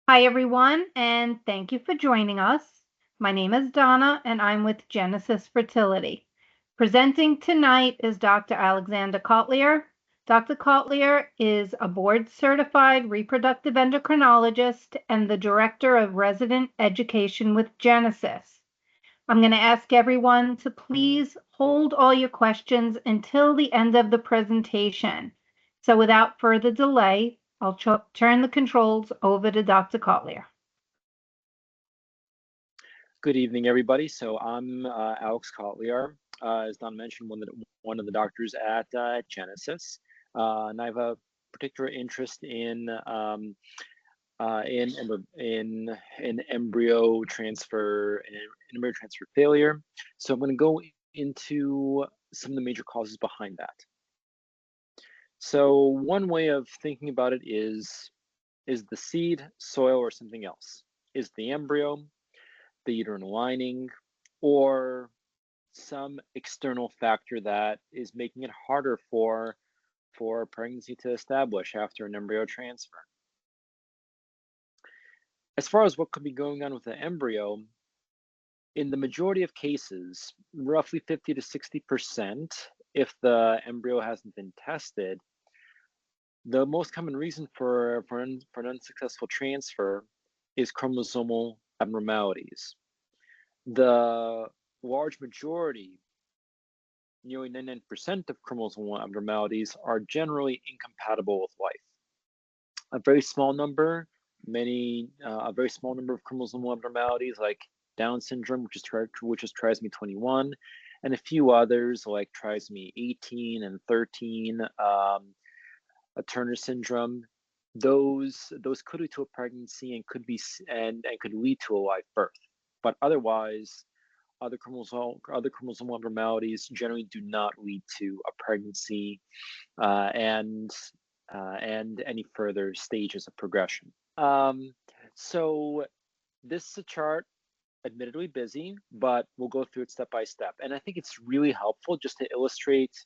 Hi, everyone, and thank you for joining us. My name is Donna, and I'm with Genesis Fertility. Presenting tonight is Dr. Alexander Kotlyar. Dr. Kotlyar is a board-certified reproductive endocrinologist and the Director of Resident Education with Genesis. I'm going to ask everyone to please hold all your questions until the end of the presentation. So without further delay, I'll turn the controls over to Dr. Kotlyar. Good evening, everybody. So I'm Alex Kotlyar, as Don mentioned, one of the doctors at Genesis, and I have a particular interest in embryo transfer and embryo transfer failure. So I'm going to go into some of the major causes behind that. So one way of thinking about it is the seed, soil, or something else? Is the embryo, the uterine lining, or some external factor that is making it harder for pregnancy to establish after an embryo transfer? As far as what could be going on with the embryo, in the majority of cases, roughly 50 to 60%, if the embryo hasn't been tested, the most common reason for an unsuccessful transfer is chromosomal abnormalities. The large majority, nearly 99% of chromosomal abnormalities are generally incompatible with life. A very small number, a very small number of chromosomal abnormalities like Down syndrome, which is trisomy 21, and a few others like trisomy 18 and 13, a Turner syndrome. Those could lead to a pregnancy and could lead to a live birth. But otherwise, other chromosomal abnormalities generally do not lead to a pregnancy and any further stages of progression. So this is a chart, admittedly busy, but we'll go through it step by step. And I think it's really helpful just to illustrate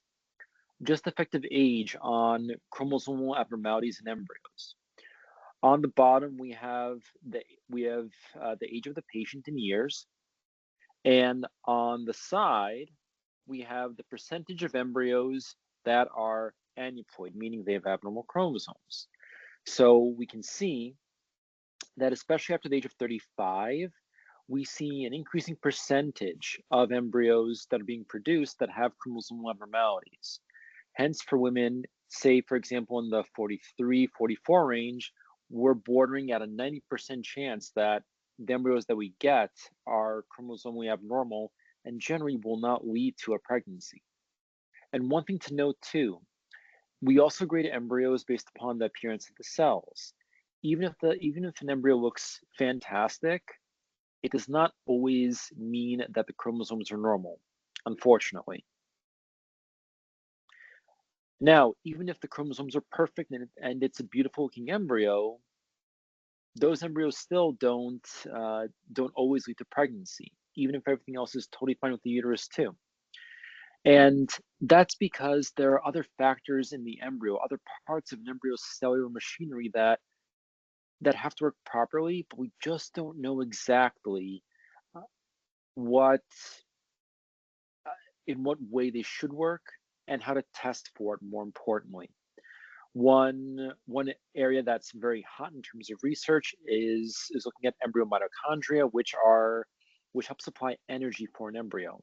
just effective age on chromosomal abnormalities in embryos. On the bottom, we have the age of the patient in years, and on the side, we have the percentage of embryos that are aneuploid, meaning they have abnormal chromosomes. So we can see that especially after the age of 35, we see an increasing percentage of embryos that are being produced that have chromosomal abnormalities. Hence, for women, say, for example, in the 43, 44 range, we're bordering at a 90% chance that the embryos that we get are chromosomally abnormal and generally will not lead to a pregnancy. And one thing to note too, we also grade embryos based upon the appearance of the cells. Even if an embryo looks fantastic, it does not always mean that the chromosomes are normal, unfortunately. Now, even if the chromosomes are perfect and it's a beautiful looking embryo, those embryos still don't always lead to pregnancy, even if everything else is totally fine with the uterus too. And that's because there are other factors in the embryo, other parts of an embryo's cellular machinery that have to work properly, but we just don't know exactly uh, what in what way they should work and how to test for it, more importantly. One area that's very hot in terms of research is looking at embryo mitochondria, which help supply energy for an embryo.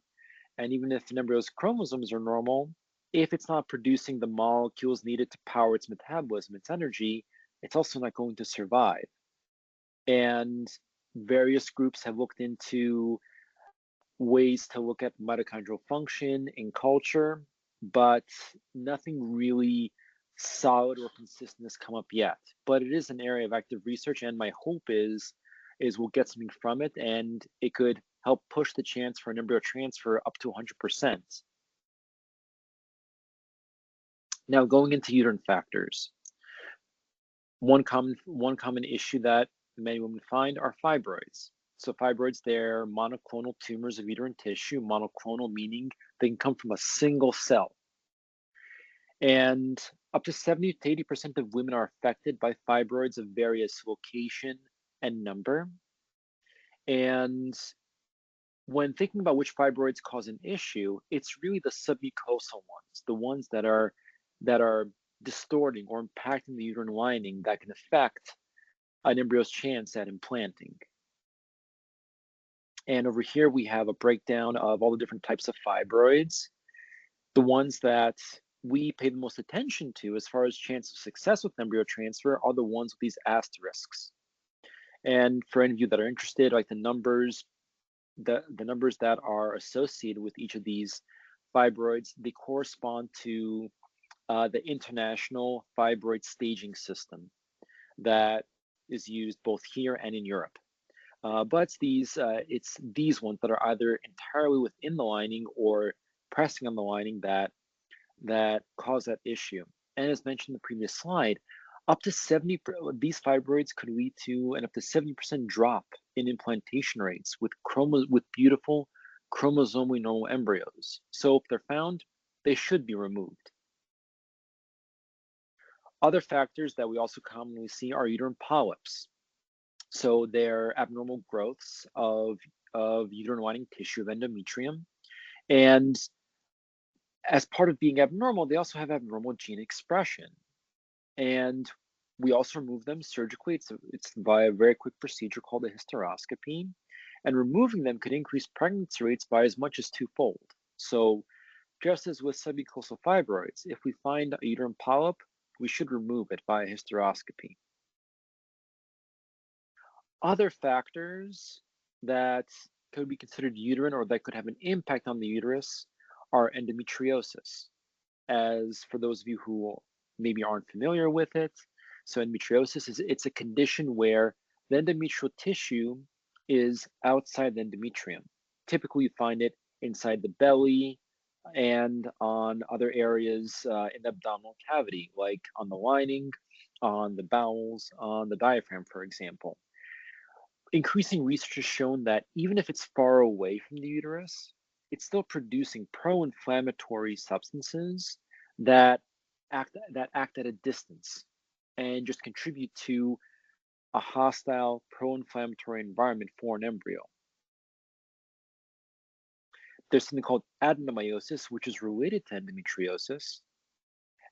And even if an embryo's chromosomes are normal, if it's not producing the molecules needed to power its metabolism, its energy, it's also not going to survive. And various groups have looked into ways to look at mitochondrial function in culture, but nothing really solid or consistent has come up yet. But it is an area of active research, and my hope is we'll get something from it, and it could help push the chance for an embryo transfer up to 100%. Now, going into uterine factors, one common issue that many women find are fibroids. So fibroids, they're monoclonal tumors of uterine tissue, monoclonal meaning they can come from a single cell. And up to 70 to 80% of women are affected by fibroids of various location, and number. And when thinking about which fibroids cause an issue, it's really the submucosal ones, the ones that are distorting or impacting the uterine lining that can affect an embryo's chance at implanting. And over here we have a breakdown of all the different types of fibroids. The ones that we pay the most attention to as far as chance of success with embryo transfer are the ones with these asterisks. And for any of you that are interested, like the numbers that are associated with each of these fibroids, they correspond to the International Fibroid Staging System that is used both here and in Europe. But it's these ones that are either entirely within the lining or pressing on the lining that cause that issue. And as mentioned in the previous slide, up to 70 these fibroids could lead to an up to 70% drop in implantation rates with beautiful chromosomally normal embryos. So if they're found, they should be removed. Other factors that we also commonly see are uterine polyps. So they're abnormal growths of uterine lining tissue of endometrium. And as part of being abnormal, they also have abnormal gene expression. And we also remove them surgically. It's by a very quick procedure called a hysteroscopy. And removing them could increase pregnancy rates by as much as twofold. So just as with submucosal fibroids, if we find a uterine polyp, we should remove it by a hysteroscopy. Other factors that could be considered uterine or that could have an impact on the uterus are endometriosis. As for those of you who maybe aren't familiar with it, so endometriosis it's a condition where the endometrial tissue is outside the endometrium. Typically, you find it inside the belly and on other areas in the abdominal cavity, like on the lining, on the bowels, on the diaphragm, for example. Increasing research has shown that even if it's far away from the uterus, it's still producing pro-inflammatory substances that act at a distance and just contribute to a hostile pro-inflammatory environment for an embryo. There's something called adenomyosis, which is related to endometriosis,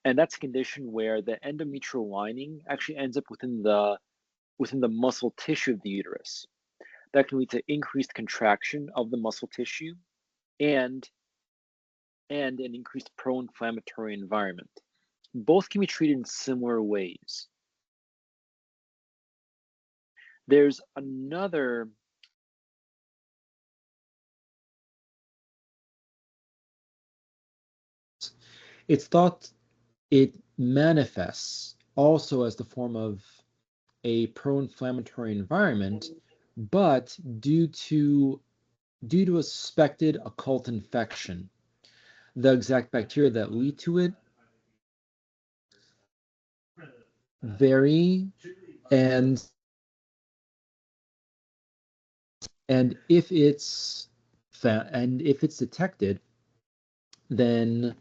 and that's a condition where the endometrial lining actually ends up within the muscle tissue of the uterus. That can lead to increased contraction of the muscle tissue and an increased pro-inflammatory environment. Both can be treated in similar ways. There's another It's thought it manifests also as the form of a pro-inflammatory environment, but due to a suspected occult infection, the exact bacteria that lead to it vary, and if it's detected, then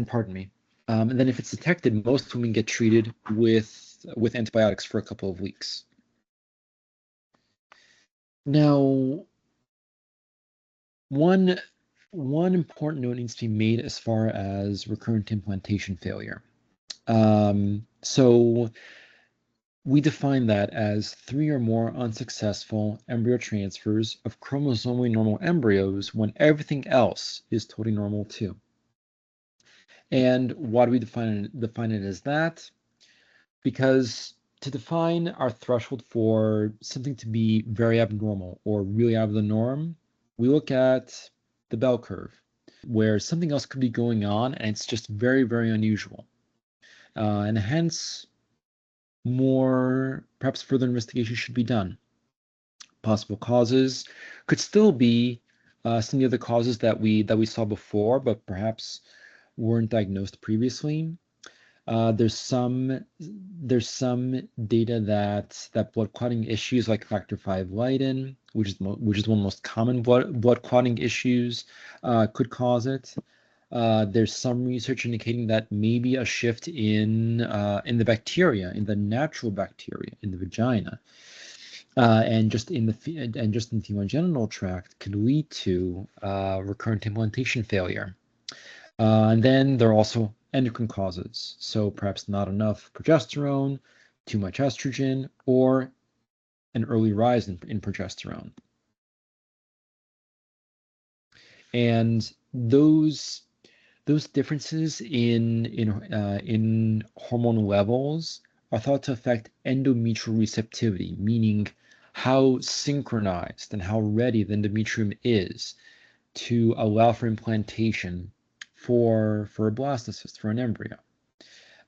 pardon me. And then if it's detected, most women get treated with antibiotics for a couple of weeks. Now, one important note needs to be made as far as recurrent implantation failure. So we define that as 3 or more unsuccessful embryo transfers of chromosomally normal embryos when everything else is totally normal too. And why do we define it as that? Because to define our threshold for something to be very abnormal or really out of the norm, we look at the bell curve, where something else could be going on and it's just very, very unusual. And hence, perhaps further investigation should be done. Possible causes could still be some of the other causes that we saw before, but perhaps weren't diagnosed previously. There's some data that blood clotting issues like factor V Leiden, which is one of the most common blood clotting issues, could cause it. There's some research indicating that maybe a shift in the bacteria, in the natural bacteria in the vagina, and just in the female genital tract could lead to recurrent implantation failure. And then there are also endocrine causes, so perhaps not enough progesterone, too much estrogen, or an early rise in progesterone. And those differences in hormone levels are thought to affect endometrial receptivity, meaning how synchronized and how ready the endometrium is to allow for implantation for a blastocyst, for an embryo.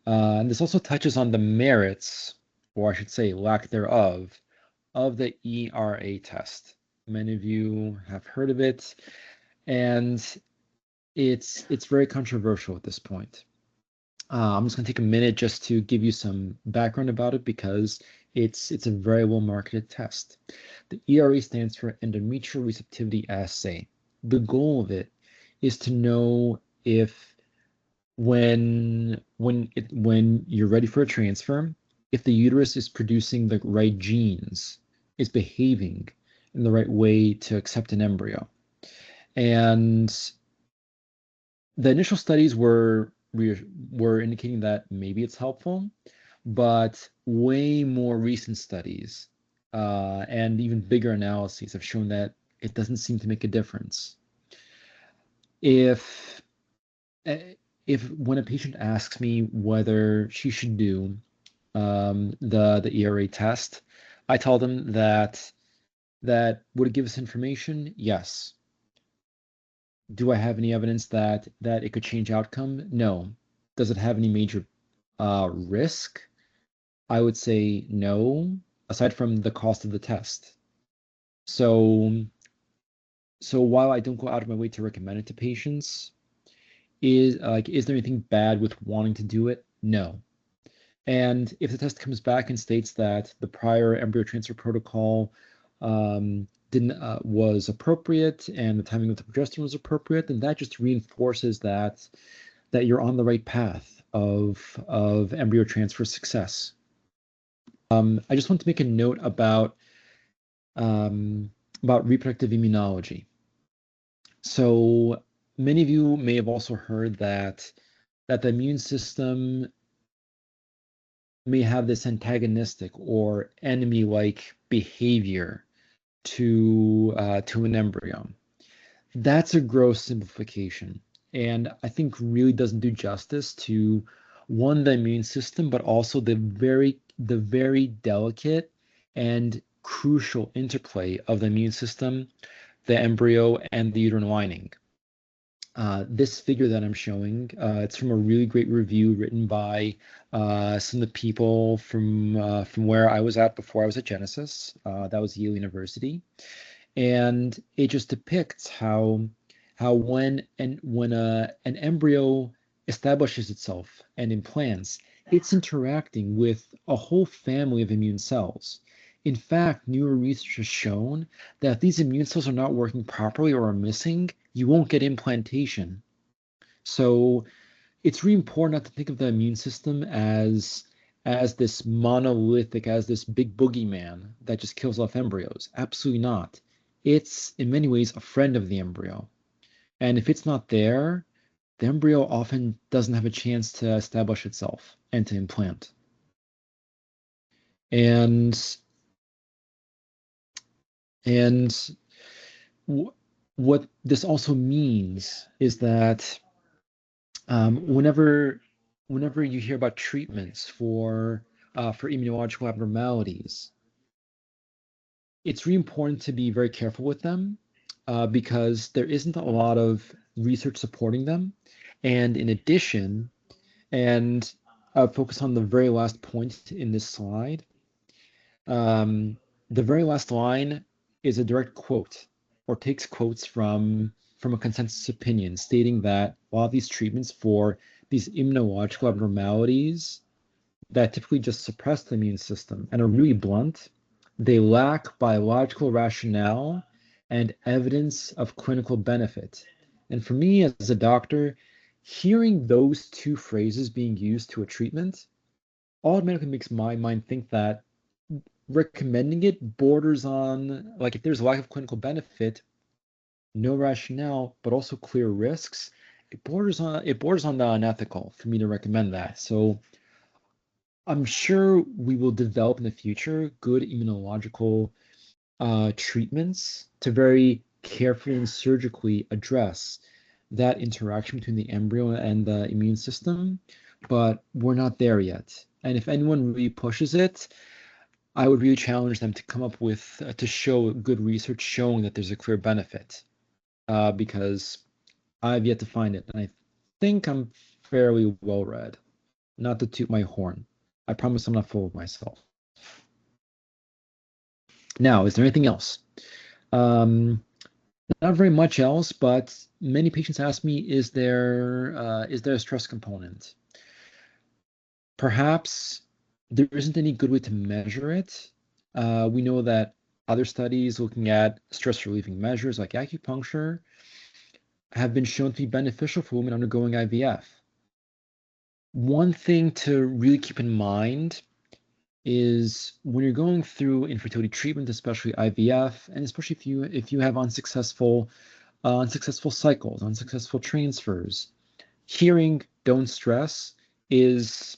And this also touches on the merits, or I should say lack thereof, of the ERA test. Many of you have heard of it, and it's very controversial at this point. I'm just going to take a minute just to give you some background about it because it's a very well marketed test. The ERA stands for endometrial receptivity assay. The goal of it is to know if when you're ready for a transfer, if the uterus is producing the right genes, is behaving in the right way to accept an embryo. And the initial studies were indicating that maybe it's helpful, but way more recent studies and even bigger analyses have shown that it doesn't seem to make a difference. If when a patient asks me whether she should do the ERA test, I tell them that would it give us information? Yes. Do I have any evidence that it could change outcome? No. Does it have any major risk? I would say no, aside from the cost of the test. So while I don't go out of my way to recommend it to patients, is there anything bad with wanting to do it? No. And if the test comes back and states that the prior embryo transfer protocol was appropriate and the timing of the progesterone was appropriate, then that just reinforces that you're on the right path of embryo transfer success. I just want to make a note about reproductive immunology. So many of you may have also heard that the immune system may have this antagonistic or enemy-like behavior to an embryo. That's a gross simplification, and I think really doesn't do justice to one, the immune system, but also the very delicate and crucial interplay of the immune system, the embryo, and the uterine lining. This figure that I'm showing, it's from a really great review written by some of the people from where I was at before I was at Genesis. That was Yale University, and it just depicts how when an embryo establishes itself and implants, it's interacting with a whole family of immune cells. In fact, newer research has shown that if these immune cells are not working properly or are missing, you won't get implantation. So it's really important not to think of the immune system as this monolithic, as this big boogeyman that just kills off embryos. Absolutely not. It's in many ways a friend of the embryo. And if it's not there, the embryo often doesn't have a chance to establish itself and to implant. And what this also means is that whenever you hear about treatments for immunological abnormalities, it's really important to be very careful with them because there isn't a lot of research supporting them. And in addition, and I'll focus on the very last point in this slide, the very last line is a direct quote or takes quotes from a consensus opinion stating that a lot of these treatments for these immunological abnormalities that typically just suppress the immune system and are really blunt, they lack biological rationale and evidence of clinical benefit. And for me as a doctor, Hearing those two phrases being used to a treatment automatically makes my mind think that recommending it borders on, like, if there's a lack of clinical benefit, no rationale, but also clear risks, it borders on the unethical for me to recommend that. So I'm sure we will develop in the future good immunological treatments to very carefully and surgically address that interaction between the embryo and the immune system, but we're not there yet. And if anyone really pushes it, I would really challenge them to come up with, to show good research showing that there's a clear benefit, because I've yet to find it. And I think I'm fairly well read. Not to toot my horn. I promise I'm not full of myself. Now, is there anything else? Not very much else, but many patients ask me, is there a stress component? Perhaps there isn't any good way to measure it. We know that other studies looking at stress relieving measures like acupuncture have been shown to be beneficial for women undergoing IVF. One thing to really keep in mind is when you're going through infertility treatment, especially IVF, and especially if you have unsuccessful cycles, unsuccessful transfers, hearing "don't stress" is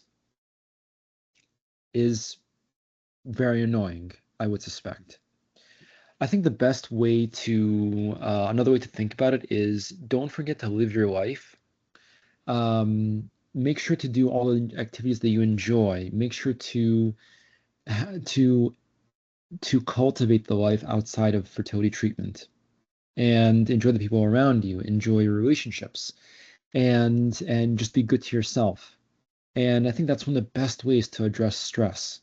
very annoying, I would suspect. I think the best way to another way to think about it is don't forget to live your life. Make sure to do all the activities that you enjoy. Make sure to to cultivate the life outside of fertility treatment and enjoy the people around you, enjoy your relationships, and just be good to yourself. And I think that's one of the best ways to address stress.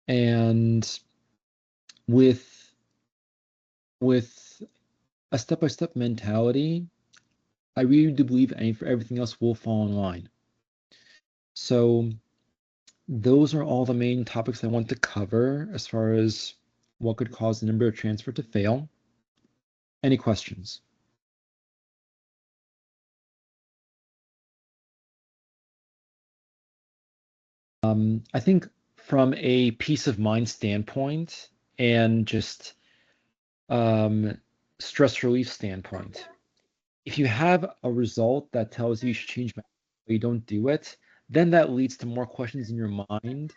And with a step-by-step mentality, I really do believe everything else will fall in line. So those are all the main topics I want to cover as far as what could cause an embryo transfer to fail. Any questions? I think from a peace of mind standpoint and just stress relief standpoint, if you have a result that tells you should change, but you don't do it, then that leads to more questions in your mind,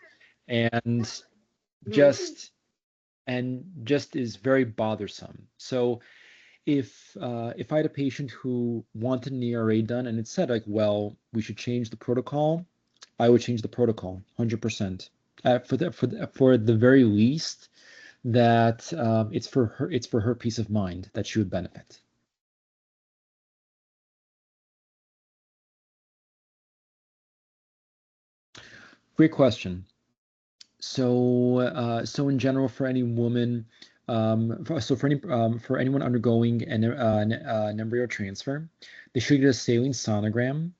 and just is very bothersome. So if I had a patient who wanted an ERA done and it said like, well, we should change the protocol, I would change the protocol 100%. For the very least, that it's for her peace of mind that she would benefit. Great question. So in general, for any woman, for anyone undergoing an embryo transfer, they should get a saline sonogram,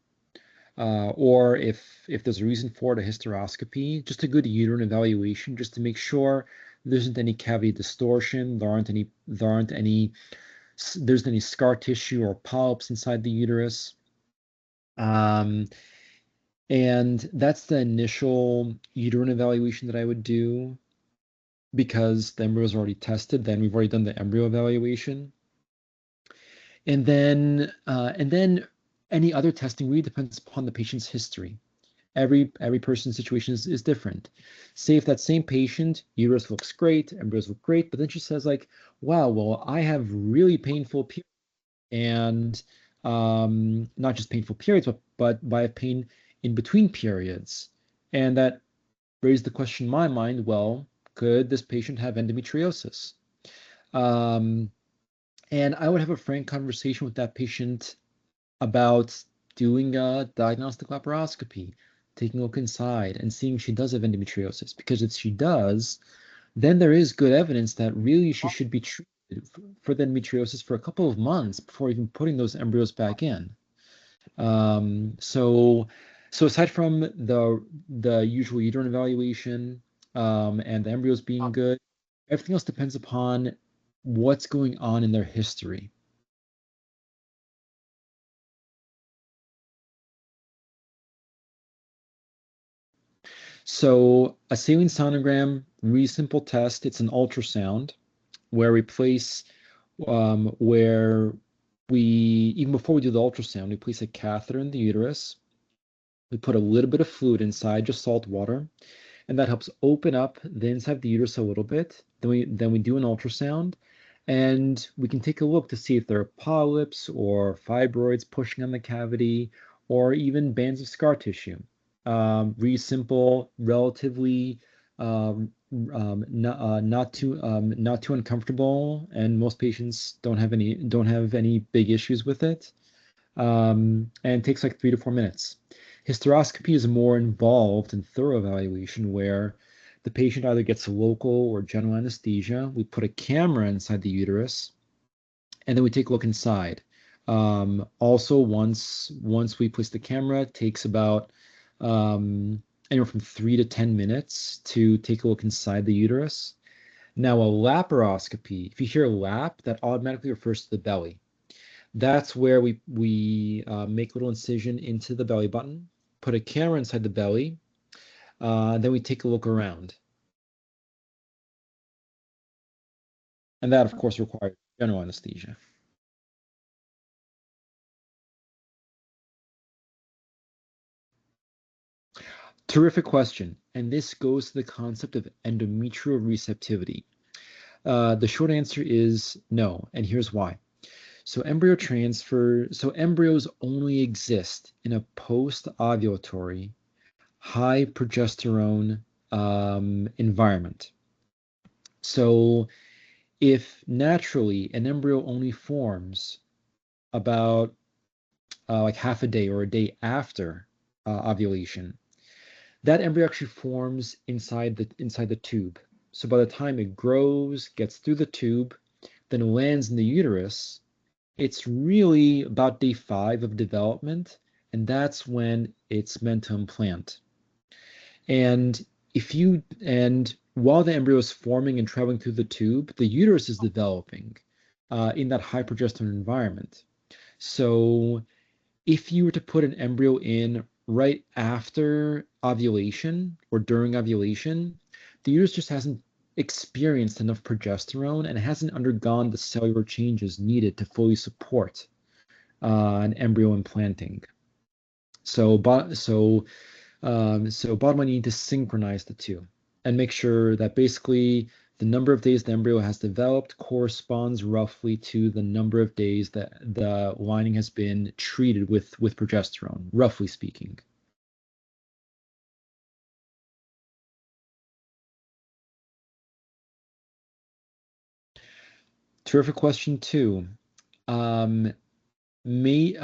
or if there's a reason for it, a hysteroscopy, just a good uterine evaluation, just to make sure there isn't any cavity distortion, there's any scar tissue or polyps inside the uterus. And that's the initial uterine evaluation that I would do, because the embryo is already tested. Then we've already done the embryo evaluation. And then any other testing really depends upon the patient's history. Every person's situation is different. Say if that same patient, uterus looks great, embryos look great, but then she says like, wow, well, I have really painful periods, and not just painful periods, but I have pain in between periods. And that raised the question in my mind, well, could this patient have endometriosis? And I would have a frank conversation with that patient about doing a diagnostic laparoscopy, taking a look inside and seeing if she does have endometriosis. Because if she does, then there is good evidence that really she should be treated for the endometriosis for a couple of months before even putting those embryos back in. So aside from the usual uterine evaluation, and the embryos being good, everything else depends upon what's going on in their history. So a saline sonogram, really simple test. It's an ultrasound where we place, where we, even before we do the ultrasound, we place a catheter in the uterus. We put a little bit of fluid inside, just salt water, and that helps open up the inside of the uterus a little bit. Then we do an ultrasound, and we can take a look to see if there are polyps or fibroids pushing on the cavity, or even bands of scar tissue. Really simple, relatively not too uncomfortable, and most patients don't have any big issues with it. And it takes like 3 to 4 minutes. Hysteroscopy is more involved in thorough evaluation where the patient either gets local or general anesthesia. We put a camera inside the uterus, and then we take a look inside. Also, once we place the camera, it takes about anywhere from 3 to 10 minutes to take a look inside the uterus. Now, a laparoscopy, if you hear lap, that automatically refers to the belly. That's where we make a little incision into the belly button, put a camera inside the belly, then we take a look around. And that, of course, requires general anesthesia. Terrific question. And this goes to the concept of endometrial receptivity. The short answer is no, and here's why. So embryos only exist in a post-ovulatory, high progesterone environment. So if naturally an embryo only forms about like half a day or a day after ovulation, that embryo actually forms inside the tube. So by the time it grows, gets through the tube, then lands in the uterus, it's really about day 5 of development, and that's when it's meant to implant. And while the embryo is forming and traveling through the tube, the uterus is developing in that high progesterone environment. So if you were to put an embryo in right after ovulation or during ovulation, the uterus just hasn't experienced enough progesterone and hasn't undergone the cellular changes needed to fully support an embryo implanting. So bottom line, you need to synchronize the two and make sure that basically the number of days the embryo has developed corresponds roughly to the number of days that the lining has been treated with progesterone, roughly speaking. Terrific question too. So maybe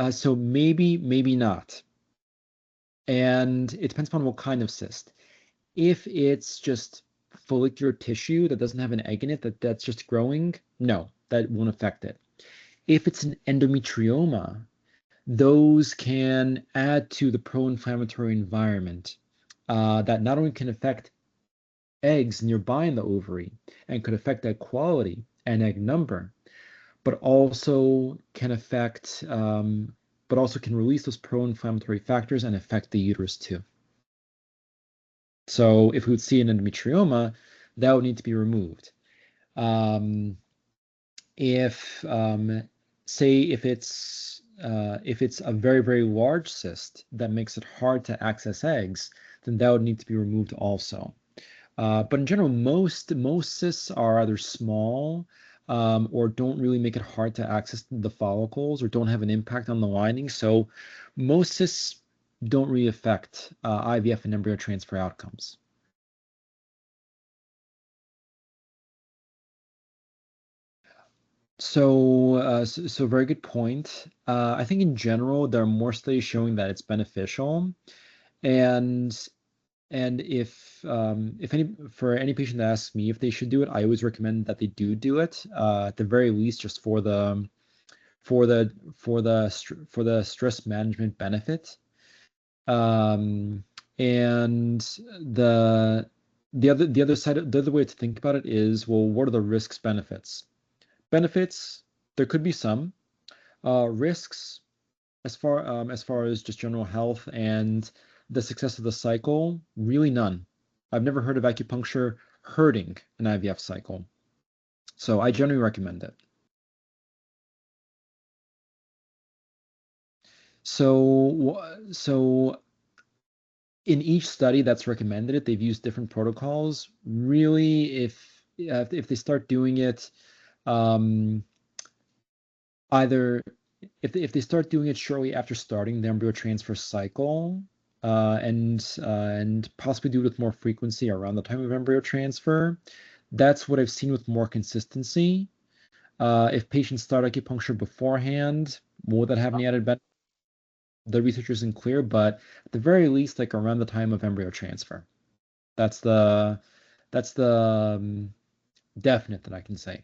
not. And it depends upon what kind of cyst. If it's just follicular tissue that doesn't have an egg in it, that's just growing, no, that won't affect it. If it's an endometrioma, those can add to the pro-inflammatory environment that not only can affect eggs nearby in the ovary and could affect egg quality and egg number, but also can release those pro-inflammatory factors and affect the uterus too. So if we would see an endometrioma, that would need to be removed. If it's a very, very large cyst that makes it hard to access eggs, then that would need to be removed also. But in general, most cysts are either small or don't really make it hard to access the follicles or don't have an impact on the lining. So most cysts don't really affect IVF and embryo transfer outcomes. So very good point. I think in general, there are more studies showing that it's beneficial. And for any patient that asks me if they should do it, I always recommend that they do it at the very least, just for the stress management benefit. And the other way to think about it is, well, what are the risks benefits? Benefits, there could be some. Risks, as far as just general health and the success of the cycle, really none. I've never heard of acupuncture hurting an IVF cycle. So I generally recommend it. So in each study that's recommended it, they've used different protocols. Really, if they start doing it, either if they start doing it shortly after starting the embryo transfer cycle, and possibly do it with more frequency around the time of embryo transfer, that's what I've seen with more consistency. If patients start acupuncture beforehand, will that have any added benefit? The research isn't clear, but at the very least, like around the time of embryo transfer. That's the definite that I can say.